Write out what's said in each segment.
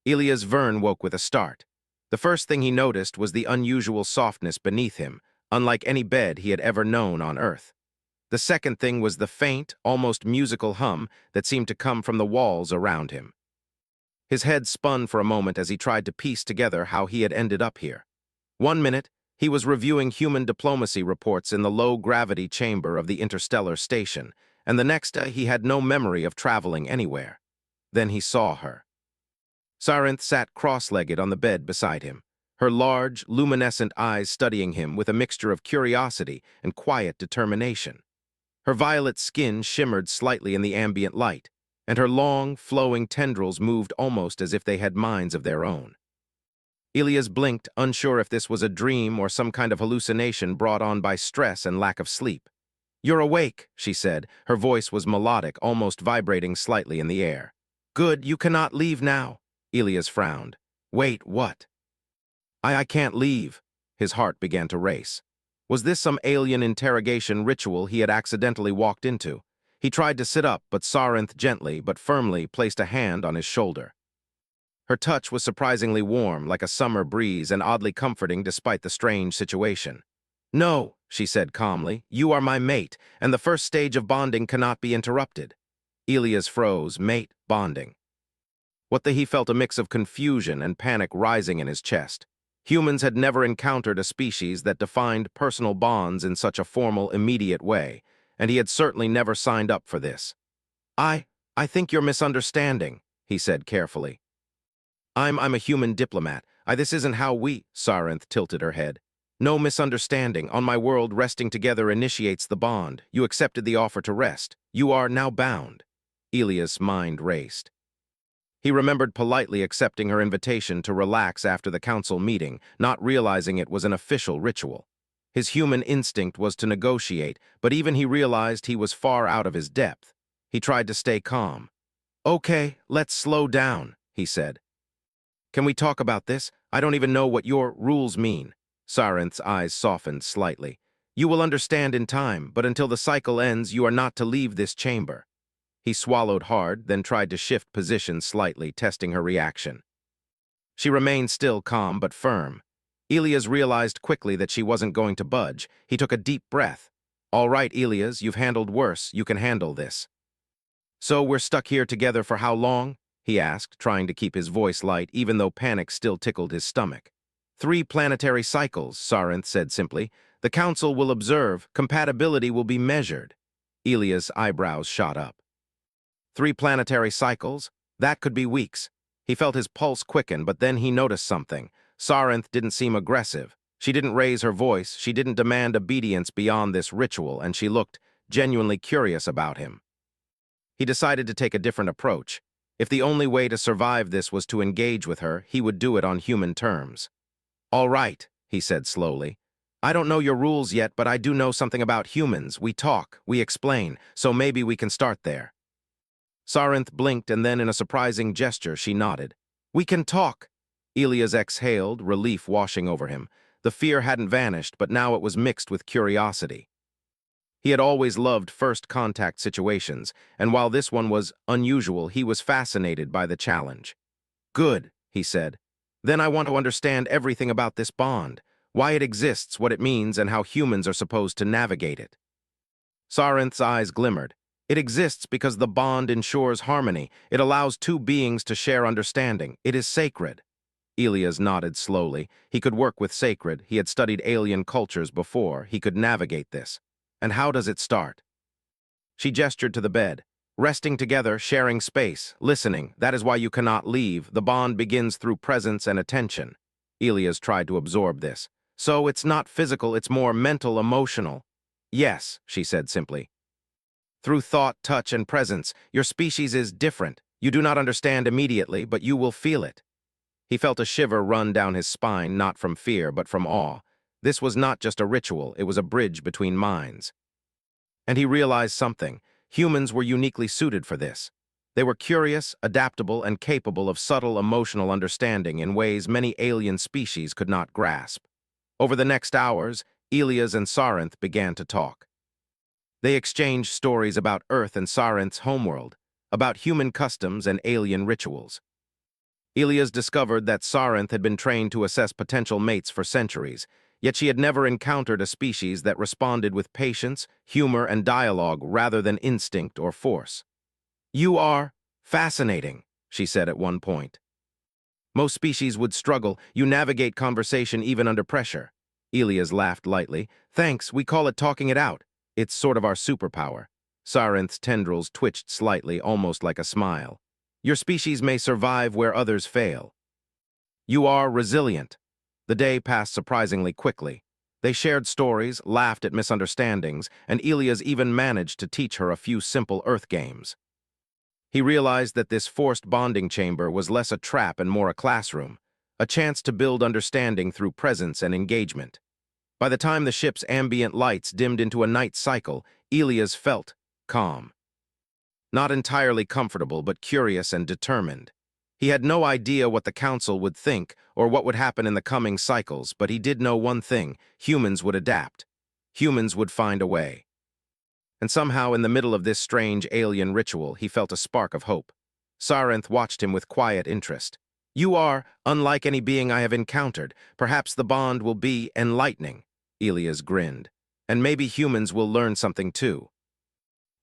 Elias Vern woke with a start. The first thing he noticed was the unusual softness beneath him, unlike any bed he had ever known on Earth. The second thing was the faint, almost musical hum that seemed to come from the walls around him. His head spun for a moment as he tried to piece together how he had ended up here. 1 minute, he was reviewing human diplomacy reports in the low-gravity chamber of the interstellar station, and the next he had no memory of traveling anywhere. Then he saw her. Sarinth sat cross-legged on the bed beside him, her large, luminescent eyes studying him with a mixture of curiosity and quiet determination. Her violet skin shimmered slightly in the ambient light, and her long, flowing tendrils moved almost as if they had minds of their own. Elias blinked, unsure if this was a dream or some kind of hallucination brought on by stress and lack of sleep. "You're awake," she said. Her voice was melodic, almost vibrating slightly in the air. "Good, you cannot leave now." Elias frowned. "Wait, what?" I can't leave." His heart began to race. Was this some alien interrogation ritual he had accidentally walked into? He tried to sit up, but Sarinth gently but firmly placed a hand on his shoulder. Her touch was surprisingly warm, like a summer breeze, and oddly comforting despite the strange situation. "No," she said calmly, "you are my mate, and the first stage of bonding cannot be interrupted." Elias froze. Mate, bonding. He felt a mix of confusion and panic rising in his chest. Humans had never encountered a species that defined personal bonds in such a formal, immediate way, and he had certainly never signed up for this. I think you're misunderstanding," he said carefully. I'm a human diplomat. This isn't how we..." Sarinth tilted her head. "No misunderstanding. On my world, resting together initiates the bond. You accepted the offer to rest. You are now bound." Elias' mind raced. He remembered politely accepting her invitation to relax after the council meeting, not realizing it was an official ritual. His human instinct was to negotiate, but even he realized he was far out of his depth. He tried to stay calm. "Okay, let's slow down," he said. "Can we talk about this? I don't even know what your rules mean." Sarinth's eyes softened slightly. "You will understand in time, but until the cycle ends, you are not to leave this chamber." He swallowed hard, then tried to shift position slightly, testing her reaction. She remained still calm but firm. Elias realized quickly that she wasn't going to budge. He took a deep breath. "All right, Elias, you've handled worse. You can handle this." "So we're stuck here together for how long?" he asked, trying to keep his voice light, even though panic still tickled his stomach. 3 planetary cycles, Sarinth said simply. "The council will observe. Compatibility will be measured." Elias' eyebrows shot up. 3 planetary cycles? That could be weeks. He felt his pulse quicken, but then he noticed something. Sarinth didn't seem aggressive. She didn't raise her voice. She didn't demand obedience beyond this ritual, and she looked genuinely curious about him. He decided to take a different approach. If the only way to survive this was to engage with her, he would do it on human terms. "All right," he said slowly. "I don't know your rules yet, but I do know something about humans. We talk, we explain, so maybe we can start there." Sarinth blinked, and then in a surprising gesture she nodded. "We can talk." Elias exhaled, relief washing over him. The fear hadn't vanished, but now it was mixed with curiosity. He had always loved first-contact situations, and while this one was unusual, he was fascinated by the challenge. "Good," he said. "Then I want to understand everything about this bond, why it exists, what it means, and how humans are supposed to navigate it." Sarinth's eyes glimmered. "It exists because the bond ensures harmony. It allows 2 beings to share understanding. It is sacred." Elias nodded slowly. He could work with sacred. He had studied alien cultures before. He could navigate this. "And how does it start?" She gestured to the bed. "Resting together, sharing space, listening. That is why you cannot leave. The bond begins through presence and attention." Elias tried to absorb this. "So it's not physical, it's more mental, emotional." "Yes," she said simply. "Through thought, touch, and presence. Your species is different. You do not understand immediately, but you will feel it." He felt a shiver run down his spine, not from fear, but from awe. This was not just a ritual, it was a bridge between minds. And he realized something. Humans were uniquely suited for this. They were curious, adaptable, and capable of subtle emotional understanding in ways many alien species could not grasp. Over the next hours, Elias and Sarinth began to talk. They exchanged stories about Earth and Sarinth's homeworld, about human customs and alien rituals. Elias discovered that Sarinth had been trained to assess potential mates for centuries, yet she had never encountered a species that responded with patience, humor, and dialogue rather than instinct or force. "You are fascinating," she said at one point. "Most species would struggle. You navigate conversation even under pressure." Elias laughed lightly. "Thanks, we call it talking it out. It's sort of our superpower." Sarinth's tendrils twitched slightly, almost like a smile. "Your species may survive where others fail. You are resilient." The day passed surprisingly quickly. They shared stories, laughed at misunderstandings, and Elias even managed to teach her a few simple Earth games. He realized that this forced bonding chamber was less a trap and more a classroom, a chance to build understanding through presence and engagement. By the time the ship's ambient lights dimmed into a night cycle, Elias felt calm. Not entirely comfortable, but curious and determined. He had no idea what the council would think or what would happen in the coming cycles, but he did know one thing: humans would adapt. Humans would find a way. And somehow, in the middle of this strange alien ritual, he felt a spark of hope. Sarinth watched him with quiet interest. "You are unlike any being I have encountered. Perhaps the bond will be enlightening." Elias grinned. "And maybe humans will learn something too.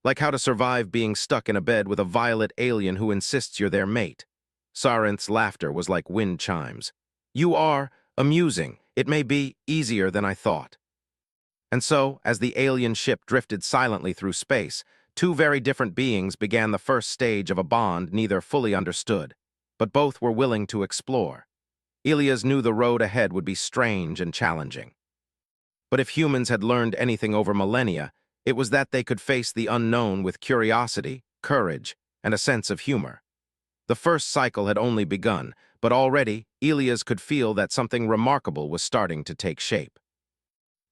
Like how to survive being stuck in a bed with a violet alien who insists you're their mate." Sarinth's laughter was like wind chimes. "You are amusing. It may be easier than I thought." And so, as the alien ship drifted silently through space, two very different beings began the first stage of a bond neither fully understood, but both were willing to explore. Elias knew the road ahead would be strange and challenging. But if humans had learned anything over millennia, it was that they could face the unknown with curiosity, courage, and a sense of humor. The first cycle had only begun, but already Elias could feel that something remarkable was starting to take shape.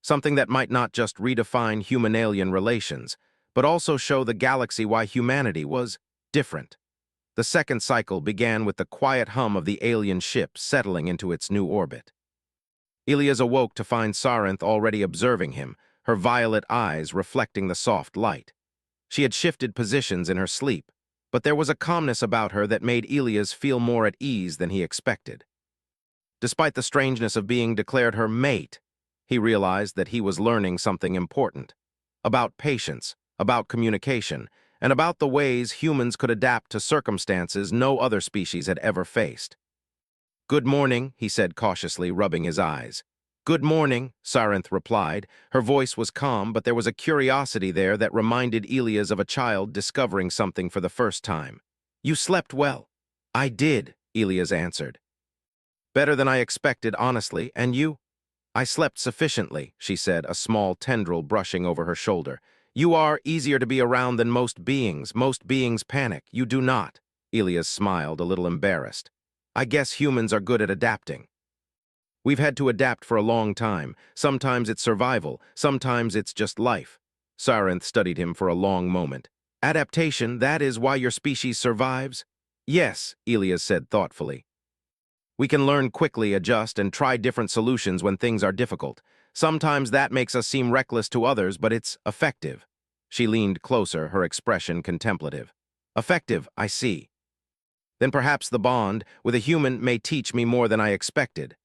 Something that might not just redefine human-alien relations, but also show the galaxy why humanity was different. The second cycle began with the quiet hum of the alien ship settling into its new orbit. Elias awoke to find Sarinth already observing him, her violet eyes reflecting the soft light. She had shifted positions in her sleep, but there was a calmness about her that made Elias feel more at ease than he expected. Despite the strangeness of being declared her mate, he realized that he was learning something important. About patience, about communication, and about the ways humans could adapt to circumstances no other species had ever faced. "Good morning," he said cautiously, rubbing his eyes. "Good morning," Sarinth replied. Her voice was calm, but there was a curiosity there that reminded Elias of a child discovering something for the first time. "You slept well." "I did," Elias answered. "Better than I expected, honestly, and you?" "I slept sufficiently," she said, a small tendril brushing over her shoulder. "You are easier to be around than most beings. Most beings panic. You do not." Elias smiled, a little embarrassed. "I guess humans are good at adapting. We've had to adapt for a long time. Sometimes it's survival, sometimes it's just life." Sarinth studied him for a long moment. "Adaptation, that is why your species survives?" "Yes," Elias said thoughtfully. "We can learn quickly, adjust, and try different solutions when things are difficult. Sometimes that makes us seem reckless to others, but it's effective." She leaned closer, her expression contemplative. "Effective, I see. Then perhaps the bond with a human may teach me more than I expected."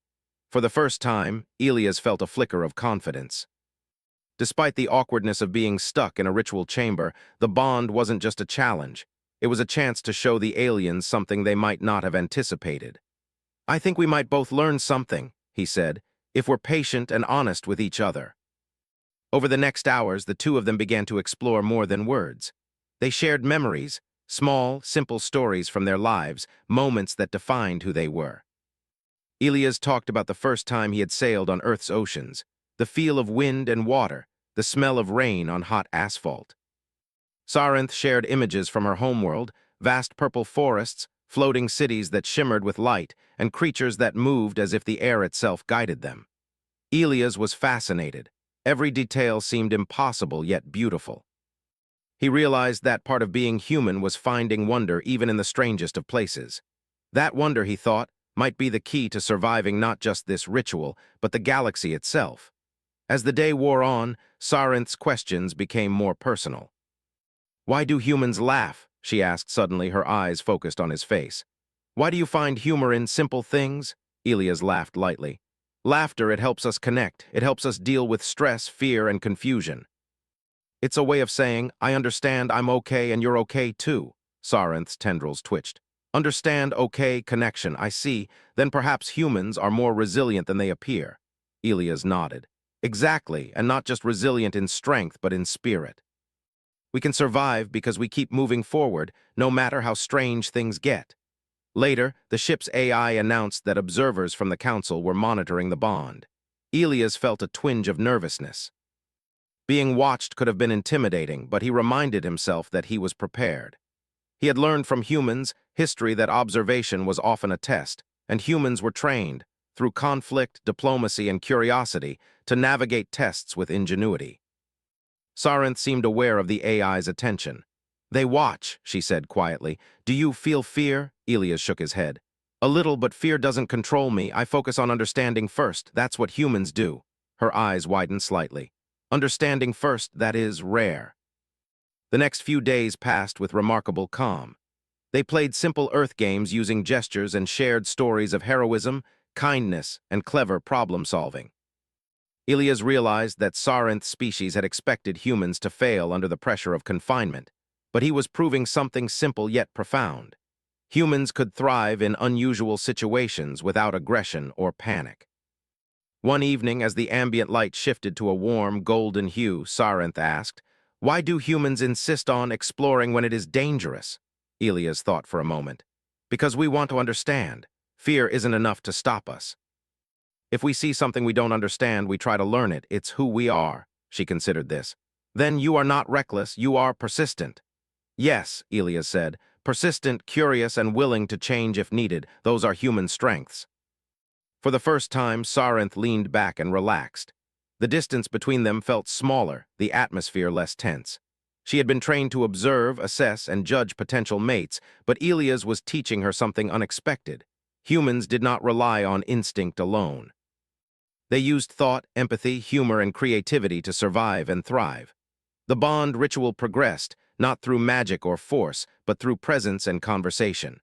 For the first time, Elias felt a flicker of confidence. Despite the awkwardness of being stuck in a ritual chamber, the bond wasn't just a challenge. It was a chance to show the aliens something they might not have anticipated. "I think we might both learn something," he said, "if we're patient and honest with each other." Over the next hours, the two of them began to explore more than words. They shared memories, small, simple stories from their lives, moments that defined who they were. Elias talked about the first time he had sailed on Earth's oceans, the feel of wind and water, the smell of rain on hot asphalt. Sarinth shared images from her homeworld, vast purple forests, floating cities that shimmered with light, and creatures that moved as if the air itself guided them. Elias was fascinated. Every detail seemed impossible yet beautiful. He realized that part of being human was finding wonder even in the strangest of places. That wonder, he thought, might be the key to surviving not just this ritual, but the galaxy itself. As the day wore on, Sarinth's questions became more personal. "Why do humans laugh?" she asked suddenly, her eyes focused on his face. Why do you find humor in simple things? Elias laughed lightly. Laughter, it helps us connect. It helps us deal with stress, fear, and confusion. It's a way of saying, I understand, I'm okay, and you're okay too. Sarinth's tendrils twitched. Understand, okay, connection, I see. Then perhaps humans are more resilient than they appear. Elias nodded. Exactly, and not just resilient in strength, but in spirit. We can survive because we keep moving forward, no matter how strange things get. Later, the ship's AI announced that observers from the council were monitoring the bond. Elias felt a twinge of nervousness. Being watched could have been intimidating, but he reminded himself that he was prepared. He had learned from humans history that observation was often a test, and humans were trained, through conflict, diplomacy, and curiosity, to navigate tests with ingenuity. Sarinth seemed aware of the AI's attention. They watch, she said quietly. Do you feel fear? Elias shook his head. A little, but fear doesn't control me. I focus on understanding first. That's what humans do. Her eyes widened slightly. Understanding first, that is rare. The next few days passed with remarkable calm. They played simple Earth games using gestures and shared stories of heroism, kindness, and clever problem-solving. Elias realized that Sarinth's species had expected humans to fail under the pressure of confinement, but he was proving something simple yet profound. Humans could thrive in unusual situations without aggression or panic. One evening, as the ambient light shifted to a warm, golden hue, Sarinth asked, "Why do humans insist on exploring when it is dangerous?" Elias thought for a moment. Because we want to understand. Fear isn't enough to stop us. If we see something we don't understand, we try to learn it. It's who we are. She considered this. Then you are not reckless, you are persistent. Yes, Elias said, persistent, curious, and willing to change if needed. Those are human strengths. For the first time, Sarinth leaned back and relaxed. The distance between them felt smaller, the atmosphere less tense. She had been trained to observe, assess, and judge potential mates, but Elias was teaching her something unexpected. Humans did not rely on instinct alone. They used thought, empathy, humor, and creativity to survive and thrive. The bond ritual progressed, not through magic or force, but through presence and conversation.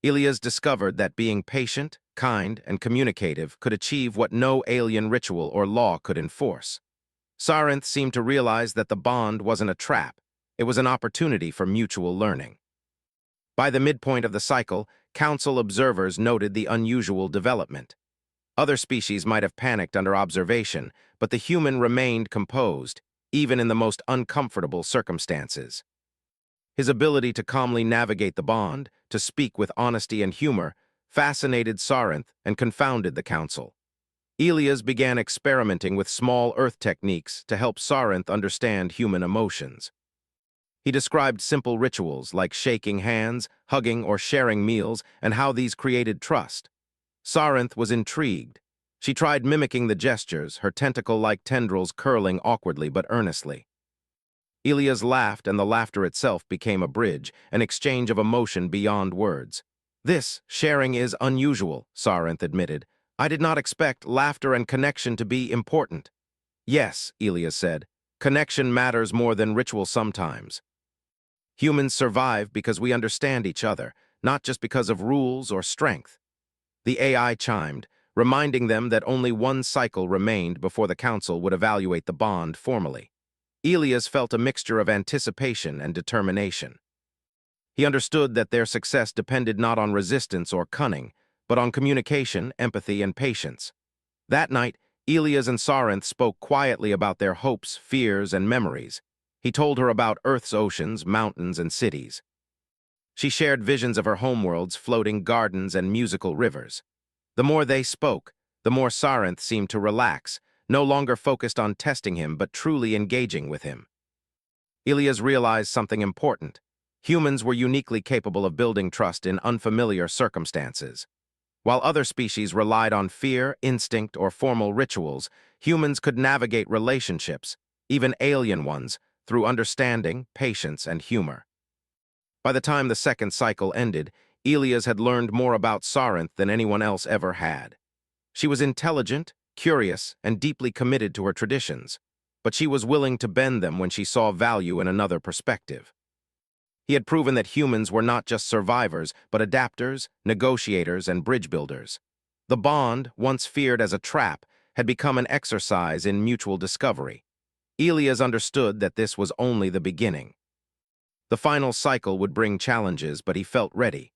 Elias discovered that being patient, kind, and communicative could achieve what no alien ritual or law could enforce. Sarinth seemed to realize that the bond wasn't a trap. It was an opportunity for mutual learning. By the midpoint of the cycle, council observers noted the unusual development. Other species might have panicked under observation, but the human remained composed, even in the most uncomfortable circumstances. His ability to calmly navigate the bond, to speak with honesty and humor, fascinated Sarinth and confounded the council. Elias began experimenting with small Earth techniques to help Sarinth understand human emotions. He described simple rituals like shaking hands, hugging, or sharing meals, and how these created trust. Sarinth was intrigued. She tried mimicking the gestures, her tentacle-like tendrils curling awkwardly but earnestly. Elias laughed, and the laughter itself became a bridge, an exchange of emotion beyond words. This sharing is unusual, Sarinth admitted. I did not expect laughter and connection to be important. Yes, Elias said, connection matters more than ritual sometimes. Humans survive because we understand each other, not just because of rules or strength. The AI chimed, reminding them that only one cycle remained before the council would evaluate the bond formally. Elias felt a mixture of anticipation and determination. He understood that their success depended not on resistance or cunning, but on communication, empathy, and patience. That night, Elias and Sarinth spoke quietly about their hopes, fears, and memories. He told her about Earth's oceans, mountains, and cities. She shared visions of her homeworlds, floating gardens, and musical rivers. The more they spoke, the more Sarinth seemed to relax, no longer focused on testing him, but truly engaging with him. Elias realized something important. Humans were uniquely capable of building trust in unfamiliar circumstances. While other species relied on fear, instinct, or formal rituals, humans could navigate relationships, even alien ones, through understanding, patience, and humor. By the time the second cycle ended, Elias had learned more about Sarinth than anyone else ever had. She was intelligent, curious, and deeply committed to her traditions, but she was willing to bend them when she saw value in another perspective. He had proven that humans were not just survivors, but adapters, negotiators, and bridge builders. The bond, once feared as a trap, had become an exercise in mutual discovery. Elias understood that this was only the beginning. The final cycle would bring challenges, but he felt ready.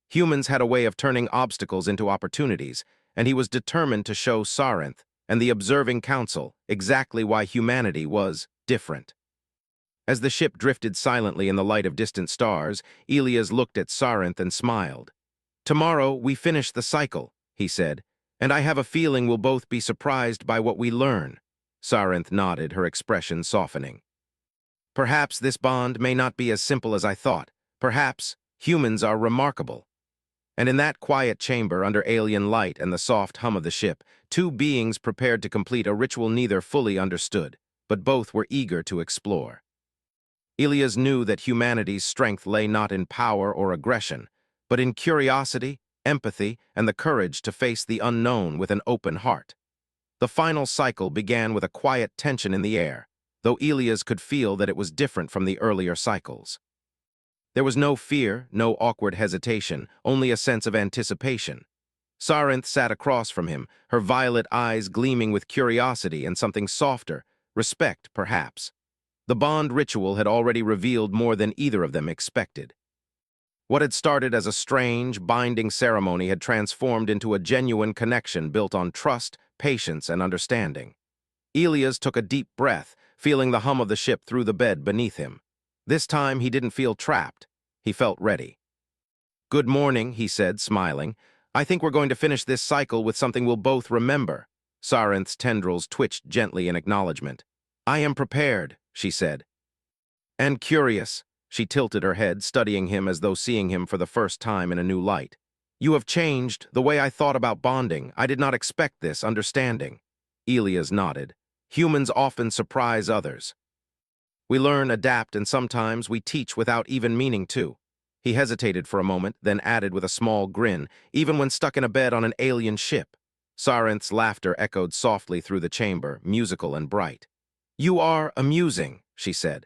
Humans had a way of turning obstacles into opportunities, and he was determined to show Sarinth and the observing council exactly why humanity was different. As the ship drifted silently in the light of distant stars, Elias looked at Sarinth and smiled. "Tomorrow we finish the cycle," he said, "and I have a feeling we'll both be surprised by what we learn." Sarinth nodded, her expression softening. "Perhaps this bond may not be as simple as I thought. Perhaps humans are remarkable." And in that quiet chamber, under alien light and the soft hum of the ship, two beings prepared to complete a ritual neither fully understood, but both were eager to explore. Elias knew that humanity's strength lay not in power or aggression, but in curiosity, empathy, and the courage to face the unknown with an open heart. The final cycle began with a quiet tension in the air, though Elias could feel that it was different from the earlier cycles. There was no fear, no awkward hesitation, only a sense of anticipation. Sarinth sat across from him, her violet eyes gleaming with curiosity and something softer, respect, perhaps. The bond ritual had already revealed more than either of them expected. What had started as a strange, binding ceremony had transformed into a genuine connection built on trust, patience, and understanding. Elias took a deep breath, feeling the hum of the ship through the bed beneath him. This time he didn't feel trapped. He felt ready. "Good morning," he said, smiling. "I think we're going to finish this cycle with something we'll both remember." Sarinth's tendrils twitched gently in acknowledgement. "I am prepared," she said. "And curious." She tilted her head, studying him as though seeing him for the first time in a new light. "You have changed the way I thought about bonding. I did not expect this understanding." Elias nodded. "Humans often surprise others. We learn, adapt, and sometimes we teach without even meaning to." He hesitated for a moment, then added with a small grin, "Even when stuck in a bed on an alien ship." Sarinth's laughter echoed softly through the chamber, musical and bright. "You are amusing," she said.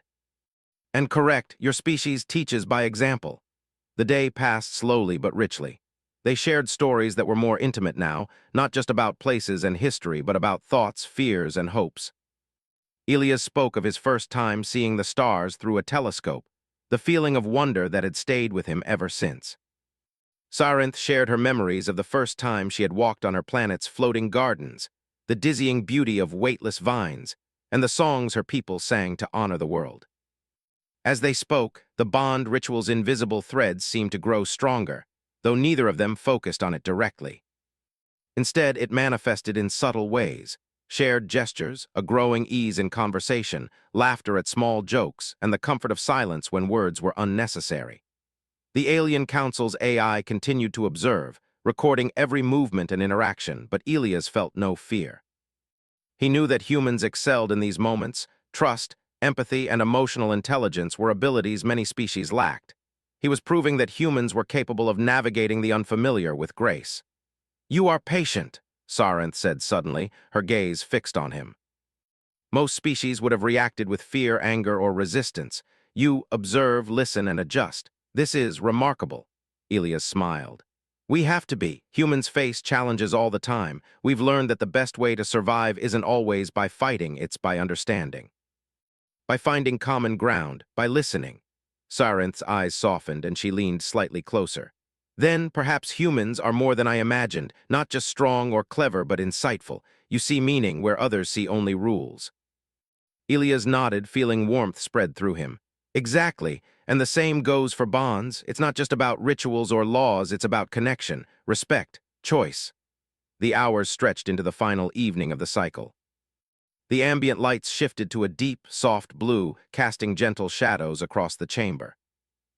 "And correct, your species teaches by example." The day passed slowly but richly. They shared stories that were more intimate now, not just about places and history, but about thoughts, fears, and hopes. Elias spoke of his first time seeing the stars through a telescope, the feeling of wonder that had stayed with him ever since. Sarinth shared her memories of the first time she had walked on her planet's floating gardens, the dizzying beauty of weightless vines, and the songs her people sang to honor the world. As they spoke, the bond ritual's invisible threads seemed to grow stronger, though neither of them focused on it directly. Instead, it manifested in subtle ways: shared gestures, a growing ease in conversation, laughter at small jokes, and the comfort of silence when words were unnecessary. The Alien Council's AI continued to observe, recording every movement and interaction, but Elias felt no fear. He knew that humans excelled in these moments. Trust, empathy, and emotional intelligence were abilities many species lacked. He was proving that humans were capable of navigating the unfamiliar with grace. "You are patient," Sarinth said suddenly, her gaze fixed on him. "Most species would have reacted with fear, anger, or resistance. You observe, listen, and adjust. This is remarkable." Elias smiled. "We have to be. Humans face challenges all the time. We've learned that the best way to survive isn't always by fighting, it's by understanding. By finding common ground, by listening." Sarinth's eyes softened and she leaned slightly closer. "Then, perhaps humans are more than I imagined, not just strong or clever, but insightful. You see meaning where others see only rules." Elias nodded, feeling warmth spread through him. "Exactly, and the same goes for bonds. It's not just about rituals or laws, it's about connection, respect, choice." The hours stretched into the final evening of the cycle. The ambient lights shifted to a deep, soft blue, casting gentle shadows across the chamber.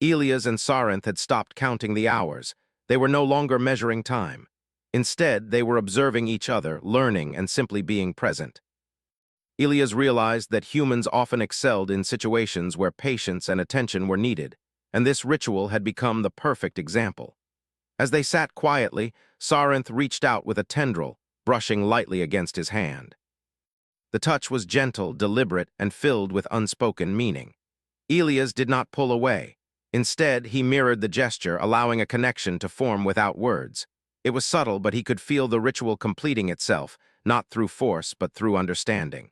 Elias and Sarinth had stopped counting the hours. They were no longer measuring time. Instead, they were observing each other, learning, and simply being present. Elias realized that humans often excelled in situations where patience and attention were needed, and this ritual had become the perfect example. As they sat quietly, Sarinth reached out with a tendril, brushing lightly against his hand. The touch was gentle, deliberate, and filled with unspoken meaning. Elias did not pull away. Instead, he mirrored the gesture, allowing a connection to form without words. It was subtle, but he could feel the ritual completing itself, not through force, but through understanding.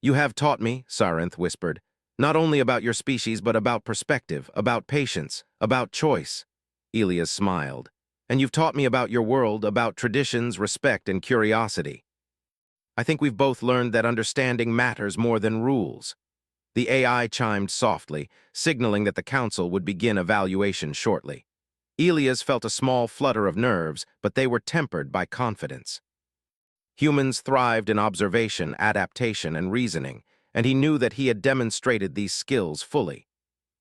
"You have taught me," Sarinth whispered, "not only about your species, but about perspective, about patience, about choice." Elias smiled. "And you've taught me about your world, about traditions, respect, and curiosity. I think we've both learned that understanding matters more than rules." The AI chimed softly, signaling that the council would begin evaluation shortly. Elias felt a small flutter of nerves, but they were tempered by confidence. Humans thrived in observation, adaptation, and reasoning, and he knew that he had demonstrated these skills fully.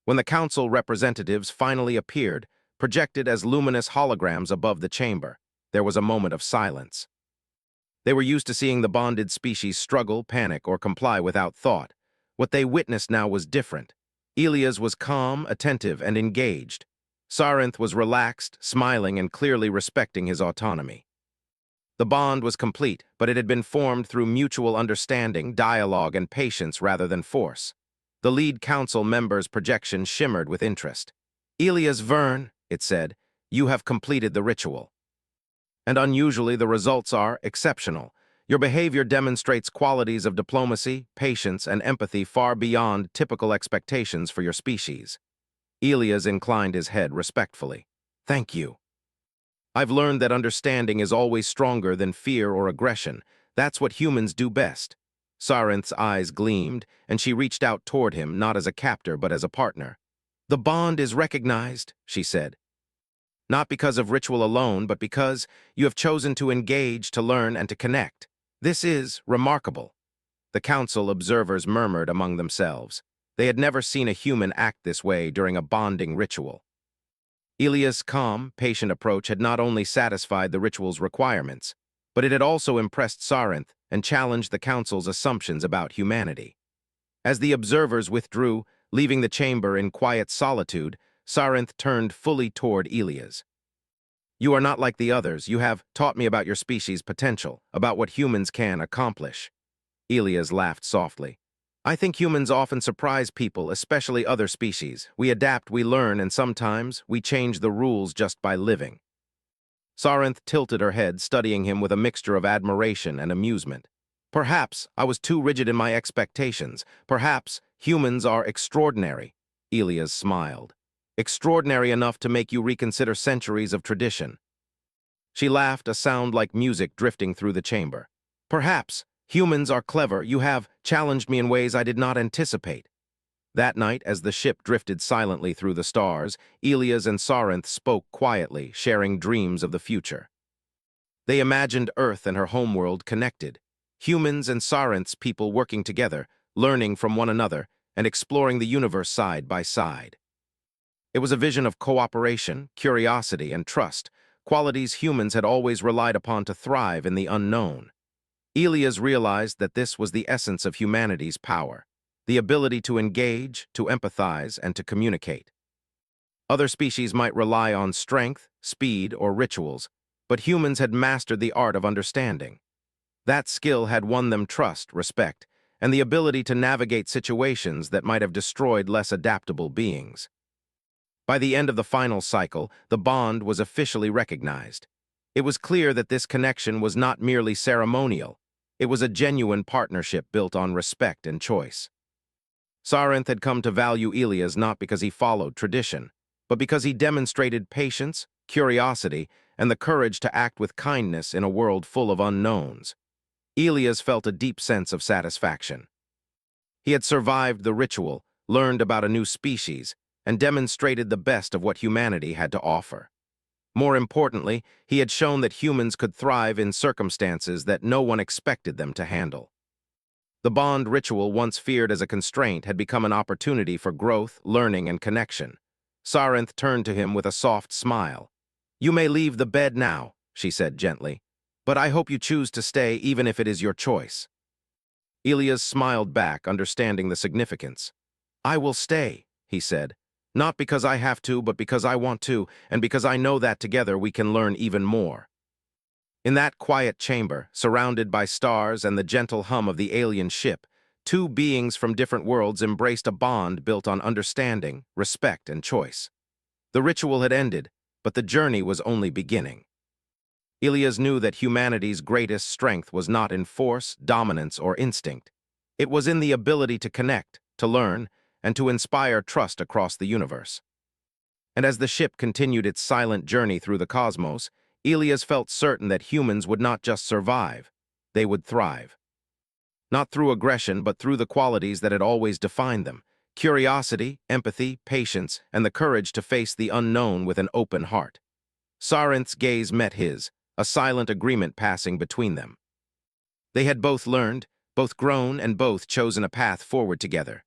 When the council representatives finally appeared, projected as luminous holograms above the chamber, there was a moment of silence. They were used to seeing the bonded species struggle, panic, or comply without thought. What they witnessed now was different. Elias was calm, attentive, and engaged. Sarinth was relaxed, smiling, and clearly respecting his autonomy. The bond was complete, but it had been formed through mutual understanding, dialogue, and patience rather than force. The lead council member's projection shimmered with interest. "Elias Verne," it said, "you have completed the ritual. And unusually, the results are exceptional. Your behavior demonstrates qualities of diplomacy, patience, and empathy far beyond typical expectations for your species." Elias inclined his head respectfully. "Thank you. I've learned that understanding is always stronger than fear or aggression. That's what humans do best." Sarinth's eyes gleamed, and she reached out toward him, not as a captor, but as a partner. "The bond is recognized," she said. "Not because of ritual alone, but because you have chosen to engage, to learn, and to connect. This is remarkable." The council observers murmured among themselves. They had never seen a human act this way during a bonding ritual. Elias' calm, patient approach had not only satisfied the ritual's requirements, but it had also impressed Sarinth and challenged the council's assumptions about humanity. As the observers withdrew, leaving the chamber in quiet solitude, Sarinth turned fully toward Elias. "You are not like the others. You have taught me about your species' potential, about what humans can accomplish." Elias laughed softly. "I think humans often surprise people, especially other species. We adapt, we learn, and sometimes we change the rules just by living." Sarinth tilted her head, studying him with a mixture of admiration and amusement. "Perhaps I was too rigid in my expectations. Perhaps humans are extraordinary." Elias smiled. "Extraordinary enough to make you reconsider centuries of tradition." She laughed, a sound like music drifting through the chamber. "Perhaps humans are clever. You have challenged me in ways I did not anticipate." That night, as the ship drifted silently through the stars, Elias and Sarinth spoke quietly, sharing dreams of the future. They imagined Earth and her homeworld connected, humans and Sarinth's people working together, learning from one another, and exploring the universe side by side. It was a vision of cooperation, curiosity, and trust, qualities humans had always relied upon to thrive in the unknown. Elias realized that this was the essence of humanity's power, the ability to engage, to empathize, and to communicate. Other species might rely on strength, speed, or rituals, but humans had mastered the art of understanding. That skill had won them trust, respect, and the ability to navigate situations that might have destroyed less adaptable beings. By the end of the final cycle, the bond was officially recognized. It was clear that this connection was not merely ceremonial. It was a genuine partnership built on respect and choice. Sarinth had come to value Elias not because he followed tradition, but because he demonstrated patience, curiosity, and the courage to act with kindness in a world full of unknowns. Elias felt a deep sense of satisfaction. He had survived the ritual, learned about a new species, and demonstrated the best of what humanity had to offer. More importantly, he had shown that humans could thrive in circumstances that no one expected them to handle. The bond ritual, once feared as a constraint, had become an opportunity for growth, learning, and connection. Sarinth turned to him with a soft smile. "You may leave the bed now," she said gently, "but I hope you choose to stay even if it is your choice." Elias smiled back, understanding the significance. "I will stay," he said, "not because I have to, but because I want to, and because I know that together we can learn even more." In that quiet chamber, surrounded by stars and the gentle hum of the alien ship, Two beings from different worlds embraced a bond built on understanding, respect, and choice. The ritual had ended, but the journey was only beginning. Ilias knew that humanity's greatest strength was not in force, dominance, or instinct. It was in the ability to connect, to learn, and to inspire trust across the universe. And as the ship continued its silent journey through the cosmos, Ilias felt certain that humans would not just survive, they would thrive. Not through aggression, but through the qualities that had always defined them: curiosity, empathy, patience, and the courage to face the unknown with an open heart. Sarinth's gaze met his, a silent agreement passing between them. They had both learned, both grown, and both chosen a path forward together.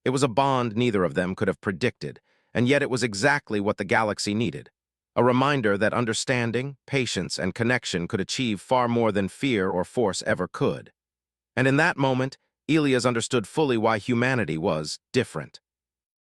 It was a bond neither of them could have predicted, and yet it was exactly what the galaxy needed. A reminder that understanding, patience, and connection could achieve far more than fear or force ever could. And in that moment, Ilias understood fully why humanity was different.